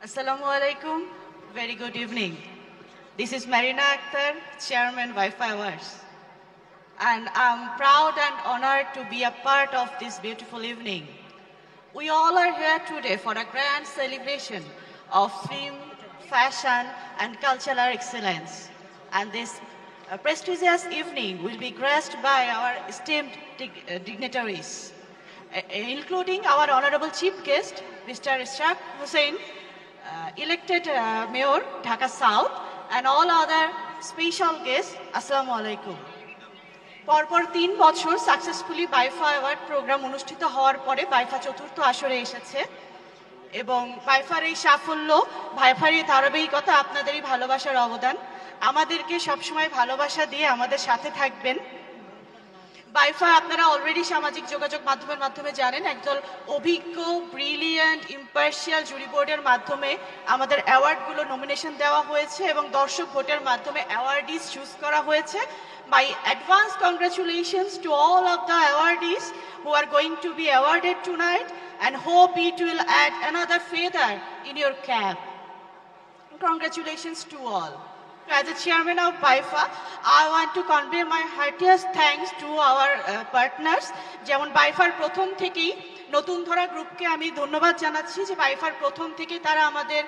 Assalamu alaikum. Very good evening. This is Marina Akhtar, Chairman Wi-Fi Awards. And I'm proud and honored to be a part of this beautiful evening. We all are here today for a grand celebration of film, fashion, and cultural excellence. And this prestigious evening will be graced by our esteemed dignitaries, including our honorable chief guest, Mr. Ishaq Hussain, elected Mayor, Dhaka South, and all other special guests. Assalamu alaikum. পরপর 3 বছর successfully বাইফা award programme অনুষ্ঠিত হওয়ার পরে বাইফা চতুর্থ আসরে এসেছে এবং by far এই সাফল্য, বাইফার এই ধারাবাহিকতা আপনাদেরই ভালোবাসার অবদান। আমাদেরকে সবসময় ভালোবাসা দিয়ে আমাদের সাথে থাকবেন। বাইফা আপনারা অলরেডি সামাজিক যোগাযোগ মাধ্যমের মাধ্যমে জানেন, একদল অভিজ্ঞ, ব্রিলিয়ান্ট, ইম্পার্শিয়াল জুরি বোর্ডের মাধ্যমে আমাদের অ্যাওয়ার্ডগুলো নমিনেশন দেওয়া হয়েছে এবং দর্শক ভোটের মাধ্যমে অ্যাওয়ার্ডিজ চুজ করা হয়েছে। My advance congratulations to all of the awardees who are going to be awarded tonight, and hope it will add another feather in your cap. Congratulations to all. As the chairman of BIFA, I want to convey my heartiest thanks to our partners. যেমন by far প্রথম থেকেই নতুন ধরা গ্রুপকে আমি ধন্যবাদ জানাচ্ছি যে বাইফার প্রথম থেকে তারা আমাদের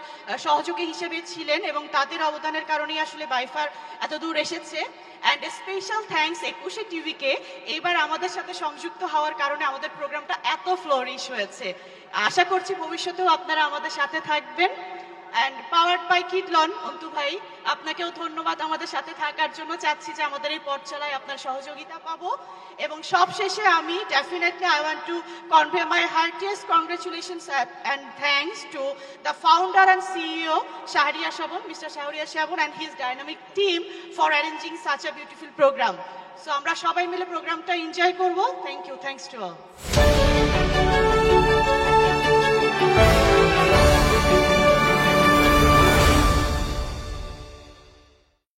সহযোগী হিসেবে ছিলেন এবং তাদের অবদানের কারণেই আসলে বাইফার এত দূর এসেছে। অ্যান্ড স্পেশাল থ্যাঙ্কস 21 টিভিকে এইবার আমাদের সাথে সংযুক্ত হওয়ার কারণে আমাদের প্রোগ্রামটা এত ফ্লোরিশ হয়েছে। আশা করছি ভবিষ্যতেও আপনারা আমাদের সাথে থাকবেন। অ্যান্ড পাওয়ার্ড বাই কিডলন, অন্তু ভাই, আপনাকেও ধন্যবাদ আমাদের সাথে থাকার জন্য। চাচ্ছি যে আমাদের এই পথ চলায় আপনার সহযোগিতা পাবো। এবং সবশেষে আমি definitely I want to convey my heartiest congratulations and thanks to the founder and CEO Shahria Shabon, mister Shahria Shabon and his dynamic team for arranging such a beautiful programme. So আমরা সবাই মিলে প্রোগ্রামটা এনজয় করবো। Thank you, thanks to all.